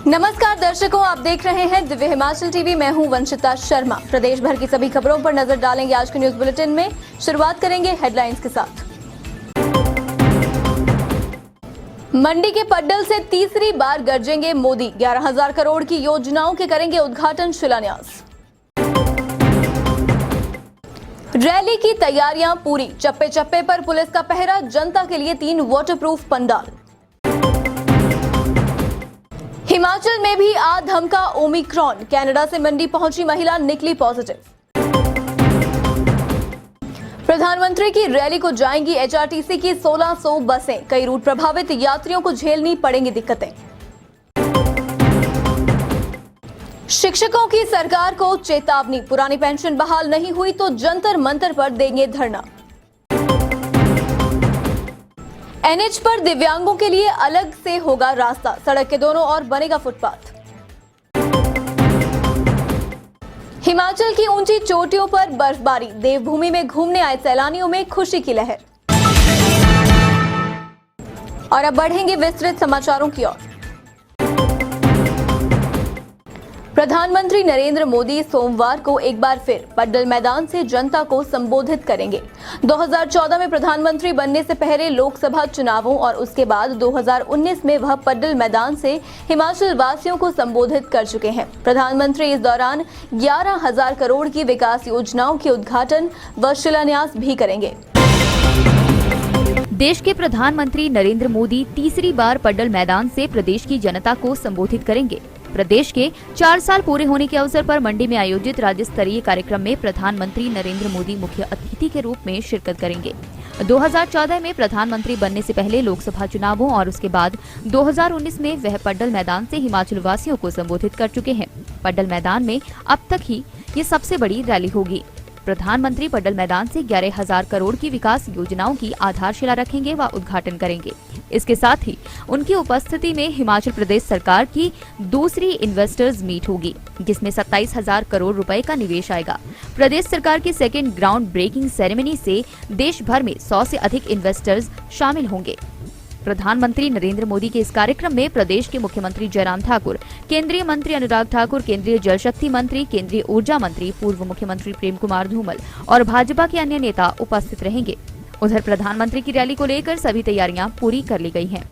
नमस्कार दर्शकों, आप देख रहे हैं दिव्य हिमाचल टीवी। मैं हूं वंशिता शर्मा। प्रदेश भर की सभी खबरों पर नजर डालेंगे आज के न्यूज बुलेटिन में। शुरुआत करेंगे हेडलाइंस के साथ। मंडी के पड्डल से तीसरी बार गरजेंगे मोदी। 11,000 करोड़ की योजनाओं के करेंगे उद्घाटन शिलान्यास। रैली की तैयारियां पूरी, चप्पे चप्पे पर पुलिस का पहरा। जनता के लिए 3 वाटरप्रूफ पंडाल। हिमाचल में भी आ धमका ओमिक्रॉन। कनाडा से मंडी पहुंची महिला निकली पॉजिटिव। प्रधानमंत्री की रैली को जाएंगी एचआरटीसी की 1600 बसें। कई रूट प्रभावित यात्रियों को झेलनी पड़ेंगी दिक्कतें। शिक्षकों की सरकार को चेतावनी, पुरानी पेंशन बहाल नहीं हुई तो जंतर मंतर पर देंगे धरना। एनएच पर दिव्यांगों के लिए अलग से होगा रास्ता, सड़क के दोनों ओर बनेगा फुटपाथ। हिमाचल की ऊंची चोटियों पर बर्फबारी, देवभूमि में घूमने आए सैलानियों में खुशी की लहर। और अब बढ़ेंगे विस्तृत समाचारों की ओर। प्रधानमंत्री नरेंद्र मोदी सोमवार को एक बार फिर पड्डल मैदान से जनता को संबोधित करेंगे। 2014 में प्रधानमंत्री बनने से पहले लोकसभा चुनावों और उसके बाद 2019 में वह पड्डल मैदान से हिमाचल वासियों को संबोधित कर चुके हैं। प्रधानमंत्री इस दौरान 11,000 करोड़ की विकास योजनाओं के उद्घाटन व शिलान्यास भी करेंगे। देश के प्रधानमंत्री नरेंद्र मोदी तीसरी बार पड्डल मैदान से प्रदेश की जनता को संबोधित करेंगे। प्रदेश के 4 साल पूरे होने के अवसर पर मंडी में आयोजित राज्य स्तरीय कार्यक्रम में प्रधानमंत्री नरेंद्र मोदी मुख्य अतिथि के रूप में शिरकत करेंगे। 2014 में प्रधानमंत्री बनने से पहले लोकसभा चुनावों और उसके बाद 2019 में वह पड्डल मैदान से हिमाचल वासियों को संबोधित कर चुके हैं। पड्डल मैदान में अब तक ही ये सबसे बड़ी रैली होगी। प्रधानमंत्री पड्डल मैदान से 11,000 करोड़ की विकास योजनाओं की आधारशिला रखेंगे व उद्घाटन करेंगे। इसके साथ ही उनकी उपस्थिति में हिमाचल प्रदेश सरकार की दूसरी इन्वेस्टर्स मीट होगी, जिसमें 27,000 करोड़ रुपए का निवेश आएगा। प्रदेश सरकार की सेकेंड ग्राउंड ब्रेकिंग सेरेमनी से देश भर में 100 से अधिक इन्वेस्टर्स शामिल होंगे। प्रधानमंत्री नरेंद्र मोदी के इस कार्यक्रम में प्रदेश के मुख्यमंत्री जयराम ठाकुर, केंद्रीय मंत्री अनुराग ठाकुर, केंद्रीय जल शक्ति मंत्री, केंद्रीय ऊर्जा मंत्री, पूर्व मुख्यमंत्री प्रेम कुमार धूमल और भाजपा के अन्य नेता उपस्थित रहेंगे। उधर प्रधानमंत्री की रैली को लेकर सभी तैयारियां पूरी कर ली गई हैं।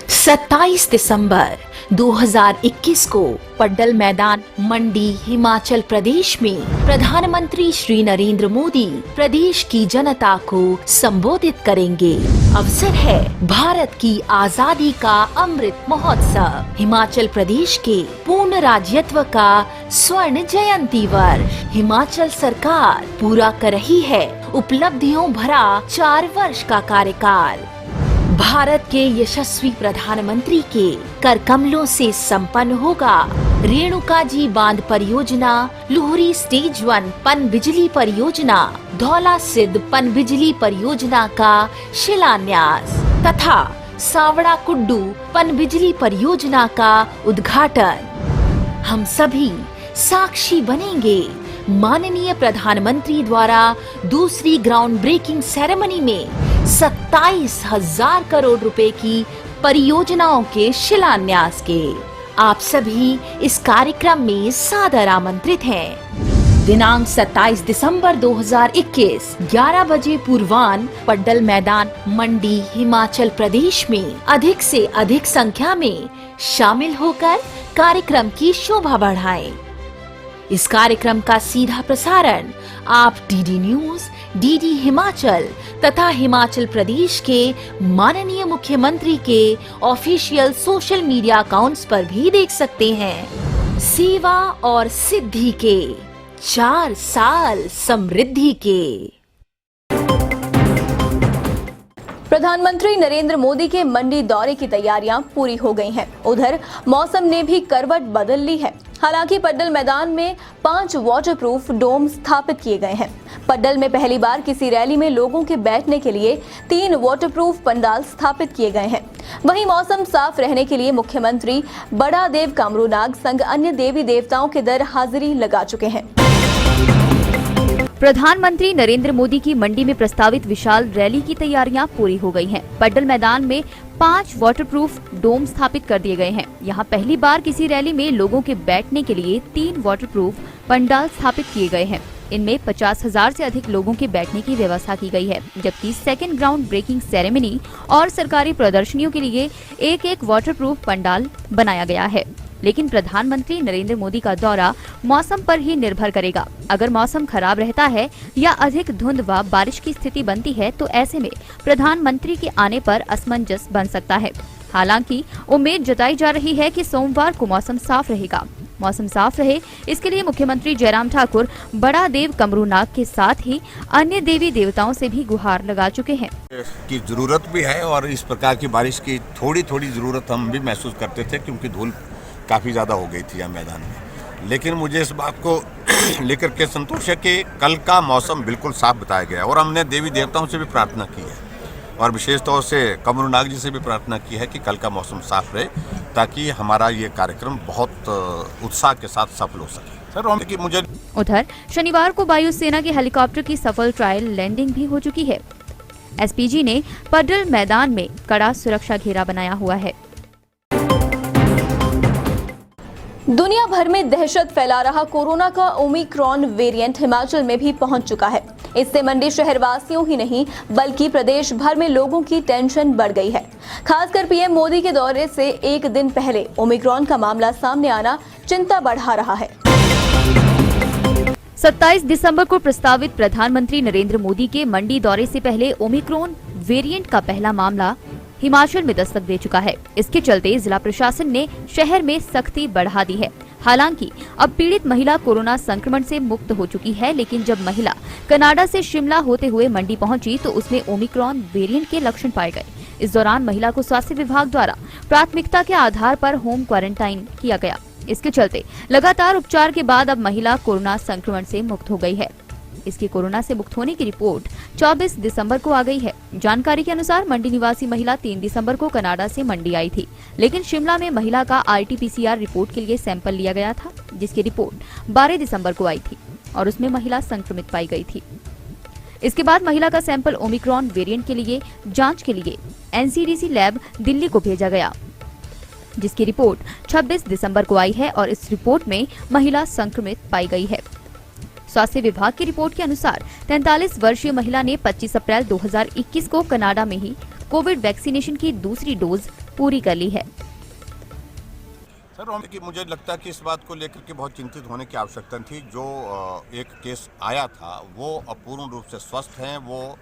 27 दिसंबर 2021 को पड्डल मैदान मंडी हिमाचल प्रदेश में प्रधानमंत्री श्री नरेंद्र मोदी प्रदेश की जनता को संबोधित करेंगे। अवसर है भारत की आजादी का अमृत महोत्सव, हिमाचल प्रदेश के पूर्ण राज्यत्व का स्वर्ण जयंती वर्ष। हिमाचल सरकार पूरा कर रही है उपलब्धियों भरा 4 वर्ष का कार्यकाल। भारत के यशस्वी प्रधानमंत्री के कर कमलों से संपन्न होगा रेणुका जी बांध परियोजना, लुहरी स्टेज 1 पन बिजली परियोजना, धौला सिद्ध पन बिजली परियोजना का शिलान्यास तथा सावड़ा कुड्डू पन बिजली परियोजना का उद्घाटन। हम सभी साक्षी बनेंगे माननीय प्रधानमंत्री द्वारा दूसरी ग्राउंड ब्रेकिंग सेरेमनी में 27,000 करोड़ रुपए की परियोजनाओं के शिलान्यास के। आप सभी इस कार्यक्रम में सादर आमंत्रित हैं। दिनांक 27 दिसंबर 2021 11 बजे पूर्वाह्न पड्डल मैदान मंडी हिमाचल प्रदेश में अधिक से अधिक संख्या में शामिल होकर कार्यक्रम की शोभा बढ़ाएं। इस कार्यक्रम का सीधा प्रसारण आप डीडी न्यूज, डीडी हिमाचल तथा हिमाचल प्रदेश के माननीय मुख्यमंत्री के ऑफिशियल सोशल मीडिया अकाउंट्स पर भी देख सकते हैं। सेवा और सिद्धि के 4 साल समृद्धि के। प्रधानमंत्री नरेंद्र मोदी के मंडी दौरे की तैयारियां पूरी हो गई हैं। उधर मौसम ने भी करवट बदल ली है। हालांकि पड्डल मैदान में 5 वाटरप्रूफ डोम स्थापित किए गए हैं। पड्डल में पहली बार किसी रैली में लोगों के बैठने के लिए 3 वाटरप्रूफ पंडाल स्थापित किए गए हैं। वहीं मौसम साफ रहने के लिए मुख्यमंत्री बड़ा देव कामरूनाग संग अन्य देवी देवताओं के दर हाजिरी लगा चुके हैं। प्रधानमंत्री नरेंद्र मोदी की मंडी में प्रस्तावित विशाल रैली की तैयारियां पूरी हो गई हैं। पड्डल मैदान में 5 वाटरप्रूफ डोम स्थापित कर दिए गए हैं। यहां पहली बार किसी रैली में लोगों के बैठने के लिए 3 वाटरप्रूफ पंडाल स्थापित किए गए हैं। इनमें 50,000 से अधिक लोगों के बैठने की व्यवस्था की गई है, जबकि सेकेंड ग्राउंड ब्रेकिंग सेरेमनी और सरकारी प्रदर्शनियों के लिए एक वाटरप्रूफ पंडाल बनाया गया है। लेकिन प्रधानमंत्री नरेंद्र मोदी का दौरा मौसम पर ही निर्भर करेगा। अगर मौसम खराब रहता है या अधिक धुंध व बारिश की स्थिति बनती है तो ऐसे में प्रधानमंत्री के आने पर असमंजस बन सकता है। हालांकि उम्मीद जताई जा रही है कि सोमवार को मौसम साफ रहेगा। मौसम साफ रहे इसके लिए मुख्यमंत्री जयराम ठाकुर बड़ा देव कमरूनाग के साथ ही अन्य देवी देवताओं से भी गुहार लगा चुके हैं। की जरूरत भी है और इस प्रकार की बारिश की थोड़ी जरूरत हम भी महसूस करते थे, क्योंकि धूल काफ़ी ज़्यादा हो गई थी यहाँ मैदान में। लेकिन मुझे इस बात को लेकर के संतोष है कि कल का मौसम बिल्कुल साफ बताया गया और हमने देवी देवताओं से भी प्रार्थना की है और विशेष तौर से कमरूनाग जी से भी प्रार्थना की है कि कल का मौसम साफ रहे, ताकि हमारा ये कार्यक्रम बहुत उत्साह के साथ सफल हो सके। सर कि मुझे उधर शनिवार को वायुसेना के हेलीकॉप्टर की सफल ट्रायल लैंडिंग भी हो चुकी है। एसपीजी ने पड्डल मैदान में कड़ा सुरक्षा घेरा बनाया हुआ है। दुनिया भर में दहशत फैला रहा कोरोना का ओमिक्रॉन वेरिएंट हिमाचल में भी पहुंच चुका है। इससे मंडी शहरवासियों ही नहीं बल्कि प्रदेश भर में लोगों की टेंशन बढ़ गई है। खासकर पीएम मोदी के दौरे से एक दिन पहले ओमिक्रॉन का मामला सामने आना चिंता बढ़ा रहा है। 27 दिसंबर को प्रस्तावित प्रधानमंत्री नरेंद्र मोदी के मंडी दौरे से पहले ओमिक्रॉन वेरिएंट का पहला मामला हिमाचल में दस्तक दे चुका है। इसके चलते जिला प्रशासन ने शहर में सख्ती बढ़ा दी है। हालांकि अब पीड़ित महिला कोरोना संक्रमण से मुक्त हो चुकी है, लेकिन जब महिला कनाडा से शिमला होते हुए मंडी पहुंची तो उसमें ओमिक्रॉन वेरिएंट के लक्षण पाए गए। इस दौरान महिला को स्वास्थ्य विभाग द्वारा प्राथमिकता के आधार पर होम क्वारंटाइन किया गया। इसके चलते लगातार उपचार के बाद अब महिला कोरोना संक्रमण से मुक्त हो गई है। इसकी कोरोना से मुक्त होने की रिपोर्ट 24 दिसंबर को आ गई है। जानकारी के अनुसार मंडी निवासी महिला 3 दिसंबर को कनाडा से मंडी आई थी, लेकिन शिमला में महिला का RT-PCR रिपोर्ट के लिए सैंपल लिया गया था, जिसकी रिपोर्ट 12 दिसंबर को आई थी और उसमें महिला संक्रमित पाई गई थी। इसके बाद महिला का सैंपल ओमिक्रॉन वेरिएंट के लिए जांच के लिए NCDC लैब दिल्ली को भेजा गया, जिसकी रिपोर्ट 26 दिसंबर को आई है और इस रिपोर्ट में महिला संक्रमित पाई गई है। स्वास्थ्य विभाग की रिपोर्ट के अनुसार 43 वर्षीय महिला ने 25 अप्रैल 2021 को कनाडा में ही कोविड वैक्सीनेशन की दूसरी डोज पूरी कर ली है। सर कि मुझे लगता है कि इस बात को लेकर के बहुत चिंतित होने की आवश्यकता थी। जो एक केस आया था वो अपूर्ण रूप से स्वस्थ हैं, वो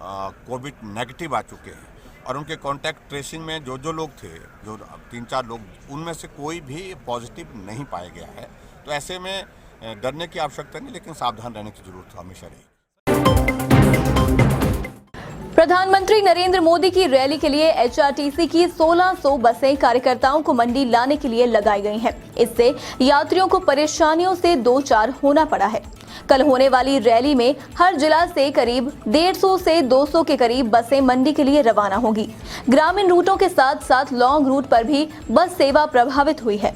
कोविड नेगेटिव आ चुके हैं और उनके कॉन्टैक्ट ट्रेसिंग में जो लोग थे, जो 3-4 लोग, उनमें से कोई भी पॉजिटिव नहीं पाया गया है। तो ऐसे में डरने की आवश्यकता नहीं, लेकिन सावधान रहने की जरूरत हमेशा रहेगी। प्रधानमंत्री नरेंद्र मोदी की रैली के लिए HRTC की 1600 बसें कार्यकर्ताओं को मंडी लाने के लिए लगाई गई हैं। इससे यात्रियों को परेशानियों से 2-4 होना पड़ा है। कल होने वाली रैली में हर जिला से करीब 150 से 200 के करीब बसें मंडी के लिए रवाना होगी। ग्रामीण रूटों के साथ साथ लॉन्ग रूट पर भी बस सेवा प्रभावित हुई है।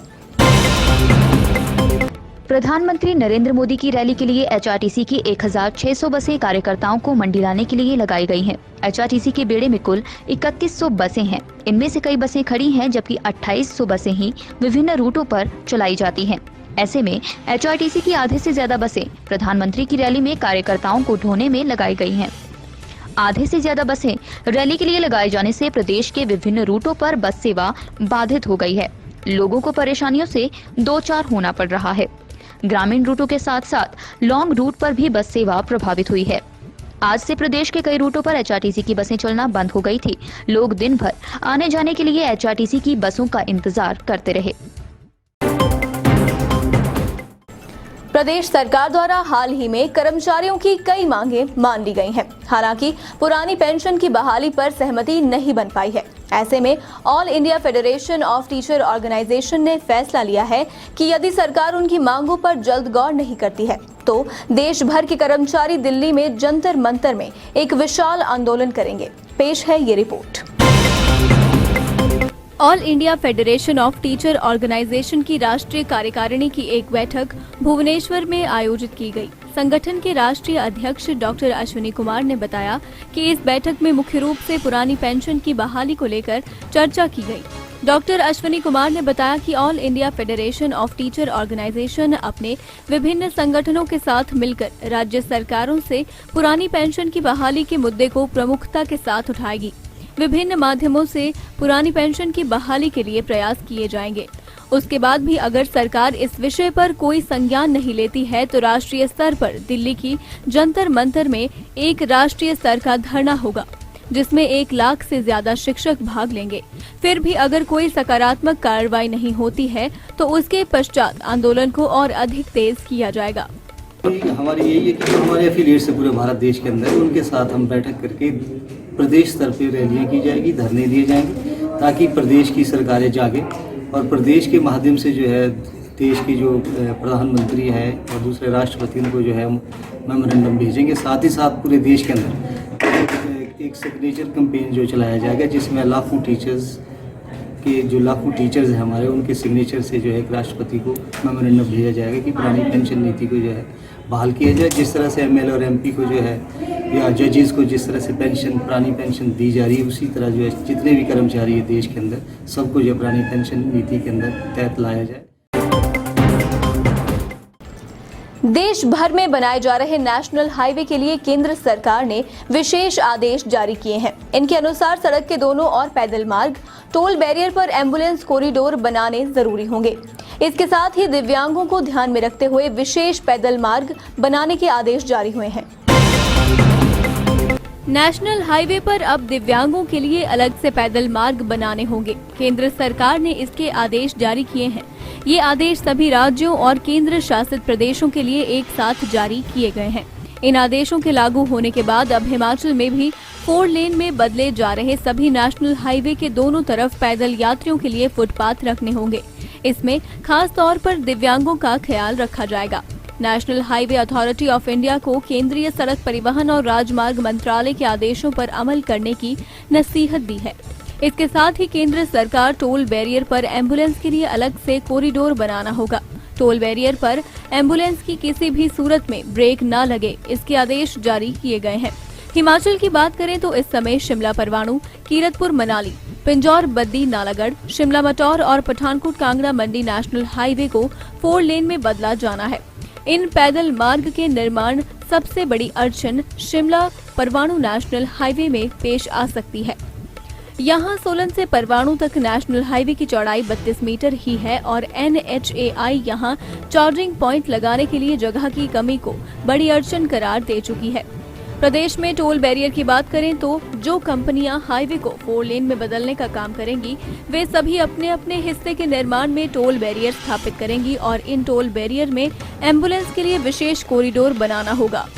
प्रधानमंत्री नरेंद्र मोदी की रैली के लिए HRTC की 1600 बसें कार्यकर्ताओं को मंडी लाने के लिए लगाई गई हैं। HRTC के बेड़े में कुल 3100 बसें हैं। इनमें से कई बसें खड़ी हैं, जबकि 2800 बसें ही विभिन्न रूटों पर चलाई जाती हैं। ऐसे में HRTC की आधे से ज्यादा बसें प्रधानमंत्री की रैली में कार्यकर्ताओं को ढोने में लगाई गई हैं। आधे से ज्यादा बसें रैली के लिए लगाए जाने से प्रदेश के विभिन्न रूटों पर बस सेवा बाधित हो गई है। लोगों को परेशानियों से 2-4 होना पड़ रहा है। ग्रामीण रूटों के साथ साथ लॉन्ग रूट पर भी बस सेवा प्रभावित हुई है। आज से प्रदेश के कई रूटों पर HRTC की बसें चलना बंद हो गई थी। लोग दिन भर आने जाने के लिए HRTC की बसों का इंतजार करते रहे। प्रदेश सरकार द्वारा हाल ही में कर्मचारियों की कई मांगें मान ली गई हैं। हालांकि पुरानी पेंशन की बहाली पर सहमति नहीं बन पाई है। ऐसे में all India federation of teacher organisation ने फैसला लिया है कि यदि सरकार उनकी मांगों पर जल्द गौर नहीं करती है तो देश भर के कर्मचारी दिल्ली में जंतर मंतर में एक विशाल आंदोलन करेंगे। पेश है ये report. All India federation of teacher organisation की राष्ट्रीय कार्यकारिणी की एक बैठक भुवनेश्वर में आयोजित की गई। संगठन के राष्ट्रीय अध्यक्ष डॉक्टर अश्विनी कुमार ने बताया कि इस बैठक में मुख्य रूप से पुरानी पेंशन की बहाली को लेकर चर्चा की गई। डॉक्टर अश्विनी कुमार ने बताया कि all India federation of teacher organisation अपने विभिन्न संगठनों के साथ मिलकर राज्य सरकारों से पुरानी पेंशन की बहाली के मुद्दे को प्रमुखता के साथ उठाएगी। विभिन्न माध्यमों से पुरानी पेंशन की बहाली के लिए प्रयास किए जाएंगे। उसके बाद भी अगर सरकार इस विषय पर कोई संज्ञान नहीं लेती है तो राष्ट्रीय स्तर पर दिल्ली की जंतर मंतर में एक राष्ट्रीय स्तर का धरना होगा, जिसमें 1 लाख से ज्यादा शिक्षक भाग लेंगे। फिर भी अगर कोई सकारात्मक कार्रवाई नहीं होती है तो उसके पश्चात आंदोलन को और अधिक तेज किया जाएगा। हमारी यही है कि जो हमारे एफिलिएट्स है पूरे भारत देश के अंदर, उनके साथ हम बैठक करके प्रदेश स्तर पर रैलियाँ की जाएगी, धरने दिए जाएंगे, ताकि प्रदेश की सरकारें जागे और प्रदेश के माध्यम से जो है देश के जो प्रधानमंत्री है और दूसरे राष्ट्रपति को जो है मेमोरेंडम भेजेंगे। साथ ही साथ पूरे देश के अंदर एक सिग्नेचर कैंपेन जो चलाया जाएगा, जिसमें लाखों टीचर्स हैं हमारे, उनके सिग्नेचर से जो है एक राष्ट्रपति को मेमोरेंडम भेजा जाएगा कि पुरानी पेंशन नीति को जो है बहाल किया जाए। जिस तरह से एमएलए और एमपी को जो है या जजेस को जिस तरह से पुरानी पेंशन दी जा रही है, उसी तरह जो है जितने भी कर्मचारी है देश के अंदर सबको जो पुरानी पेंशन नीति के अंदर तहत लाया जाए। देश भर में बनाए जा रहे नेशनल हाईवे के लिए केंद्र सरकार ने विशेष आदेश जारी किए हैं। इनके अनुसार सड़क के दोनों ओर पैदल मार्ग, टोल बैरियर पर एम्बुलेंस कॉरिडोर बनाने जरूरी होंगे। इसके साथ ही दिव्यांगों को ध्यान में रखते हुए विशेष पैदल मार्ग बनाने के आदेश जारी हुए हैं। नेशनल हाईवे पर अब दिव्यांगों के लिए अलग से पैदल मार्ग बनाने होंगे। केंद्र सरकार ने इसके आदेश जारी किए हैं। ये आदेश सभी राज्यों और केंद्र शासित प्रदेशों के लिए एक साथ जारी किए गए हैं। इन आदेशों के लागू होने के बाद अब हिमाचल में भी 4 लेन में बदले जा रहे सभी नेशनल हाईवे के दोनों तरफ पैदल यात्रियों के लिए फुटपाथ रखने होंगे। इसमें खास तौर पर दिव्यांगों का ख्याल रखा जाएगा। National highway authority of India को केंद्रीय सड़क परिवहन और राजमार्ग मंत्रालय के आदेशों पर अमल करने की नसीहत दी है। इसके साथ ही केंद्र सरकार टोल बैरियर पर एम्बुलेंस के लिए अलग से कॉरिडोर बनाना होगा। टोल बैरियर पर एम्बुलेंस की किसी भी सूरत में ब्रेक न लगे, इसके आदेश जारी किए गए हैं। हिमाचल की बात करें तो इस समय शिमला परवाणू, कीरतपुर मनाली, पिंजौर बद्दी नालागढ़, शिमला मटौर और पठानकोट कांगड़ा मंडी नेशनल हाईवे को 4 लेन में बदला जाना है। इन पैदल मार्ग के निर्माण सबसे बड़ी अड़चन शिमला परवाणू नेशनल हाईवे में पेश आ सकती है। यहाँ सोलन से परवाणू तक नेशनल हाईवे की चौड़ाई 32 मीटर ही है और NHAI यहाँ चार्जिंग पॉइंट लगाने के लिए जगह की कमी को बड़ी अड़चन करार दे चुकी है। प्रदेश में टोल बैरियर की बात करें तो जो कंपनियां हाईवे को 4 लेन में बदलने का काम करेंगी, वे सभी अपने अपने हिस्से के निर्माण में टोल बैरियर स्थापित करेंगी और इन टोल बैरियर में एम्बुलेंस के लिए विशेष कॉरिडोर बनाना होगा।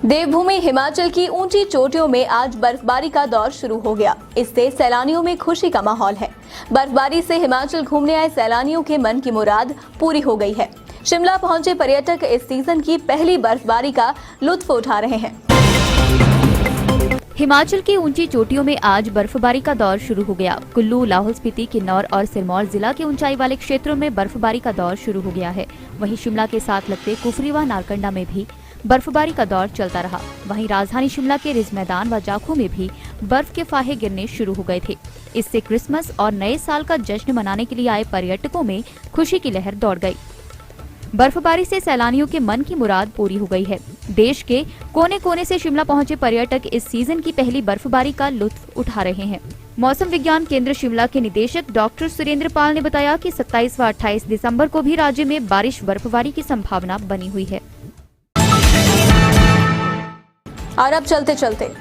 देवभूमि हिमाचल की ऊंची चोटियों में आज बर्फबारी का दौर शुरू हो गया। इससे सैलानियों में खुशी का माहौल है। बर्फबारी से हिमाचल घूमने आए सैलानियों के मन की मुराद पूरी हो गई है। शिमला पहुंचे पर्यटक इस सीजन की पहली बर्फबारी का लुत्फ उठा रहे हैं। हिमाचल की ऊंची चोटियों में आज बर्फबारी का दौर शुरू हो गया। कुल्लू, लाहौल स्पीति, किन्नौर और सिरमौर जिला के ऊंचाई वाले क्षेत्रों में बर्फबारी का दौर शुरू हो गया है। वहीं शिमला के साथ लगते कुफरी व नारकंडा में भी बर्फबारी का दौर चलता रहा। वहीं राजधानी शिमला के रिज मैदान व जाखू में भी बर्फ के फाहे गिरने शुरू हो गए थे। इससे क्रिसमस और नए साल का जश्न मनाने के लिए आए पर्यटकों में खुशी की लहर दौड़ गई। बर्फबारी से सैलानियों के मन की मुराद पूरी हो गई है। देश के कोने कोने से शिमला पहुंचे पर्यटक इस सीजन की पहली बर्फबारी का लुत्फ उठा रहे हैं। मौसम विज्ञान केंद्र शिमला के निदेशक डॉक्टर सुरेंद्र पाल ने बताया कि 27 व 28 दिसंबर को भी राज्य में बारिश बर्फबारी की संभावना बनी हुई है। और अब चलते चलते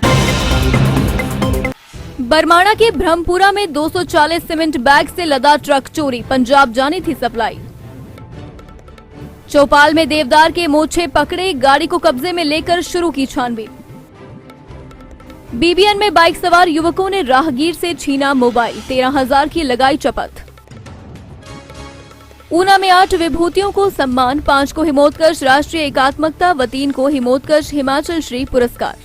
बरमाणा के ब्रह्मपुरा में 240 सीमेंट बैग से लदा ट्रक चोरी, पंजाब जानी थी सप्लाई। चौपाल में देवदार के मोछे पकड़े, गाड़ी को कब्जे में लेकर शुरू की छानबीन। बीबीएन में बाइक सवार युवकों ने राहगीर से छीना मोबाइल, 13,000 की लगाई चपत। ऊना में 8 विभूतियों को सम्मान, 5 को हिमोत्कर्ष राष्ट्रीय एकात्मकता व 3 को हिमोत्कर्ष हिमाचल श्री पुरस्कार।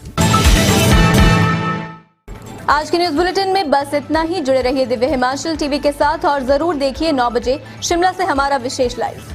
आज के न्यूज बुलेटिन में बस इतना ही। जुड़े रहिए दिव्य हिमाचल टीवी के साथ और जरूर देखिए 9 बजे शिमला से हमारा विशेष लाइव।